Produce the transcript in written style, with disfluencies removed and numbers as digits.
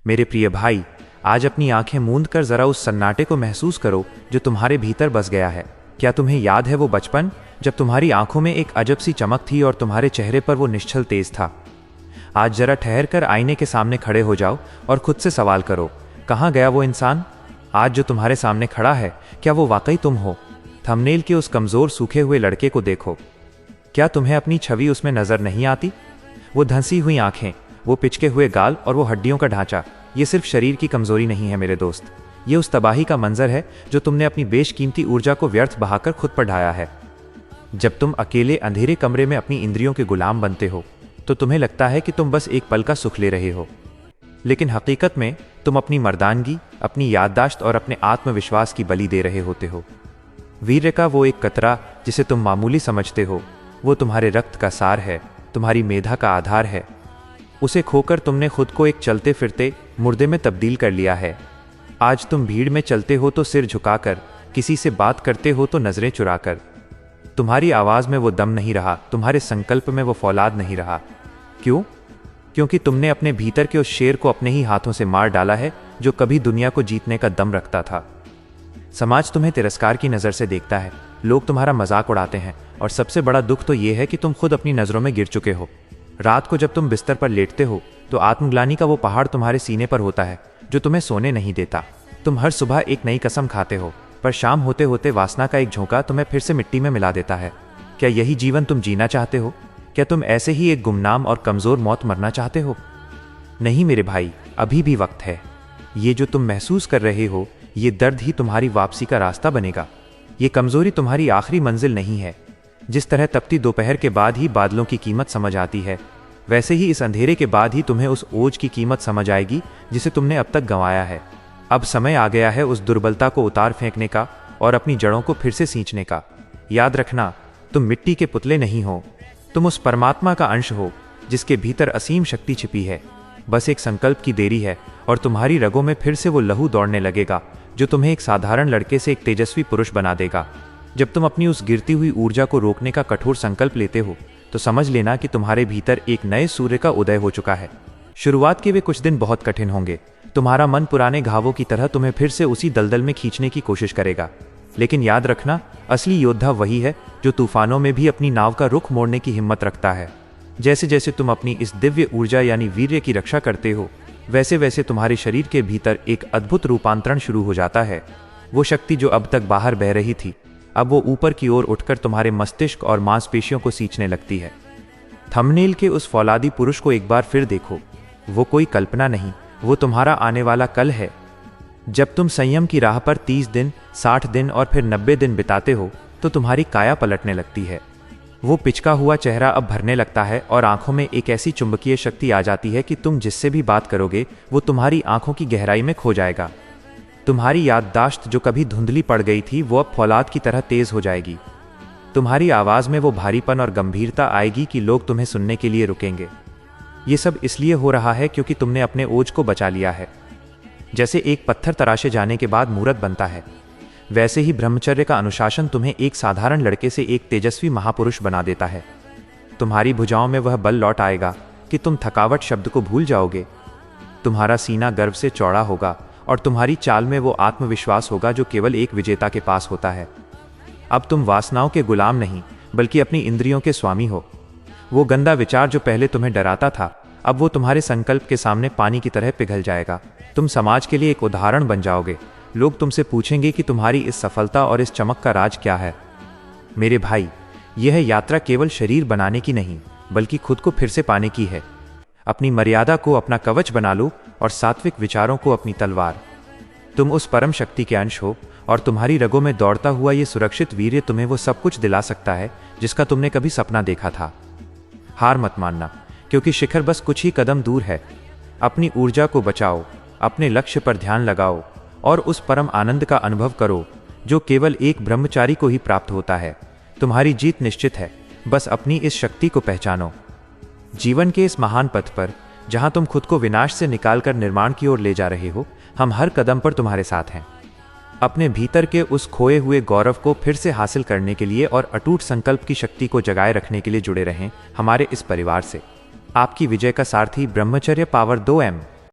मेरे प्रिय भाई, आज अपनी आंखें मूंद कर जरा उस सन्नाटे को महसूस करो जो तुम्हारे भीतर बस गया है। क्या तुम्हें याद है वो बचपन, जब तुम्हारी आंखों में एक अजब सी चमक थी और तुम्हारे चेहरे पर वो निश्चल तेज था? आज जरा ठहर कर आईने के सामने खड़े हो जाओ और खुद से सवाल करो, कहाँ गया वो इंसान? आज जो तुम्हारे सामने खड़ा है, क्या वो वाकई तुम हो? थंबनेल के उस कमजोर सूखे हुए लड़के को देखो। क्या तुम्हें अपनी छवि उसमें नजर नहीं आती? वो धंसी हुई आंखें, वो पिचके हुए गाल और वो हड्डियों का ढांचा, ये सिर्फ शरीर की कमजोरी नहीं है मेरे दोस्त। ये उस तबाही का मंजर है जो तुमने अपनी बेशकीमती ऊर्जा को व्यर्थ बहाकर खुद पर ढाया है। जब तुम अकेले अंधेरे कमरे में अपनी इंद्रियों के गुलाम बनते हो तो तुम्हें लगता है कि तुम बस एक पल का सुख ले रहे हो, लेकिन हकीकत में तुम अपनी मर्दानगी, अपनी याददाश्त और अपने आत्मविश्वास की बलि दे रहे होते हो। वीर्य का वो एक कतरा जिसे तुम मामूली समझते हो, वो तुम्हारे रक्त का सार है, तुम्हारी मेधा का आधार है। उसे खोकर तुमने खुद को एक चलते फिरते मुर्दे में तब्दील कर लिया है। आज तुम भीड़ में चलते हो तो सिर झुकाकर, किसी से बात करते हो तो नजरें चुराकर। तुम्हारी आवाज में वो दम नहीं रहा, तुम्हारे संकल्प में वो फौलाद नहीं रहा। क्यों? क्योंकि तुमने अपने भीतर के उस शेर को अपने ही हाथों से मार डाला है जो कभी दुनिया को जीतने का दम रखता था। समाज तुम्हें तिरस्कार की नजर से देखता है, लोग तुम्हारा मजाक उड़ाते हैं, और सबसे बड़ा दुख तो ये है कि तुम खुद अपनी नजरों में गिर चुके हो। रात को जब तुम बिस्तर पर लेटते हो तो आत्मग्लानि का वो पहाड़ तुम्हारे सीने पर होता है जो तुम्हें सोने नहीं देता। तुम हर सुबह एक नई कसम खाते हो, पर शाम होते होते वासना का एक झोंका तुम्हें फिर से मिट्टी में मिला देता है। क्या यही जीवन तुम जीना चाहते हो? क्या तुम ऐसे ही एक गुमनाम और कमजोर मौत मरना चाहते हो? नहीं मेरे भाई, अभी भी वक्त है। ये जो तुम महसूस कर रहे हो, ये दर्द ही तुम्हारी वापसी का रास्ता बनेगा। ये कमजोरी तुम्हारी आखिरी मंजिल नहीं है। जिस तरह तपती दोपहर के बाद ही बादलों की कीमत समझ आती है, वैसे ही इस अंधेरे के बाद ही तुम्हें उस ओज की कीमत समझ आएगी जिसे तुमने अब तक गंवाया है। अब समय आ गया है उस दुर्बलता को उतार फेंकने का और अपनी जड़ों को फिर से सींचने का। याद रखना, तुम मिट्टी के पुतले नहीं हो, तुम उस परमात्मा का अंश हो जिसके भीतर असीम शक्ति छिपी है। बस एक संकल्प की देरी है और तुम्हारी रगों में फिर से वो लहू दौड़ने लगेगा जो तुम्हें एक साधारण लड़के से एक तेजस्वी पुरुष बना देगा। जब तुम अपनी उस गिरती हुई ऊर्जा को रोकने का कठोर संकल्प लेते हो तो समझ लेना कि तुम्हारे भीतर एक नए सूर्य का उदय हो चुका है। शुरुआत के वे कुछ दिन बहुत कठिन होंगे। तुम्हारा मन पुराने घावों की तरह तुम्हें फिर से उसी दलदल में खींचने की कोशिश करेगा, लेकिन याद रखना, असली योद्धा वही है जो तूफानों में भी अपनी नाव का रुख मोड़ने की हिम्मत रखता है। जैसे जैसे तुम अपनी इस दिव्य ऊर्जा यानी वीर्य की रक्षा करते हो, वैसे वैसे तुम्हारे शरीर के भीतर एक अद्भुत रूपांतरण शुरू हो जाता है। वो शक्ति जो अब तक बाहर बह रही थी, अब वो ऊपर की ओर उठकर तुम्हारे मस्तिष्क और मांसपेशियों को सींचने लगती है। थंबनेल के उस फौलादी पुरुष को एक बार फिर देखो। वो कोई कल्पना नहीं, वो तुम्हारा आने वाला कल है। जब तुम संयम की राह पर 30 दिन, 60 दिन और फिर 90 दिन बिताते हो तो तुम्हारी काया पलटने लगती है। वो पिचका हुआ चेहरा अब भरने लगता है और आंखों में एक ऐसी चुंबकीय शक्ति आ जाती है कि तुम जिससे भी बात करोगे वो तुम्हारी आंखों की गहराई में खो जाएगा। तुम्हारी याददाश्त जो कभी धुंधली पड़ गई थी वो अब फौलाद की तरह तेज हो जाएगी। तुम्हारी आवाज में वो भारीपन और गंभीरता आएगी कि लोग तुम्हें सुनने के लिए रुकेंगे। ये सब इसलिए हो रहा है क्योंकि तुमने अपने ओज को बचा लिया है। जैसे एक पत्थर तराशे जाने के बाद मूर्त बनता है, वैसे ही ब्रह्मचर्य का अनुशासन तुम्हें एक साधारण लड़के से एक तेजस्वी महापुरुष बना देता है। तुम्हारी भुजाओं में वह बल लौट आएगा कि तुम थकावट शब्द को भूल जाओगे। तुम्हारा सीना गर्व से चौड़ा होगा और तुम्हारी चाल में वो आत्मविश्वास होगा जो केवल एक विजेता के पास होता है। अब तुम वासनाओं के गुलाम नहीं, बल्कि अपनी इंद्रियों के स्वामी हो। वो गंदा विचार जो पहले तुम्हें डराता था, अब वो तुम्हारे संकल्प के सामने पानी की तरह पिघल जाएगा। तुम समाज के लिए एक उदाहरण बन जाओगे। लोग तुमसे पूछेंगे कि तुम्हारी इस सफलता और इस चमक का राज क्या है। मेरे भाई, यह यात्रा केवल शरीर बनाने की नहीं, बल्कि खुद को फिर से पाने की है। अपनी मर्यादा को अपना कवच बना लो और सात्विक विचारों को अपनी तलवार। तुम उस परम शक्ति के अंश हो और तुम्हारी रगों में दौड़ता हुआ ये सुरक्षित वीर्य तुम्हें वो सब कुछ दिला सकता है जिसका तुमने कभी सपना देखा था। हार मत मानना, क्योंकि शिखर बस कुछ ही कदम दूर है। अपनी ऊर्जा को बचाओ, अपने लक्ष्य पर ध्यान लगाओ और उस परम आनंद का अनुभव करो जो केवल एक ब्रह्मचारी को ही प्राप्त होता है। तुम्हारी जीत निश्चित है, बस अपनी इस शक्ति को पहचानो। जीवन के इस महान पथ पर, जहां तुम खुद को विनाश से निकालकर निर्माण की ओर ले जा रहे हो, हम हर कदम पर तुम्हारे साथ हैं। अपने भीतर के उस खोए हुए गौरव को फिर से हासिल करने के लिए और अटूट संकल्प की शक्ति को जगाए रखने के लिए जुड़े रहें हमारे इस परिवार से। आपकी विजय का सारथी ब्रह्मचर्य पावर 2M।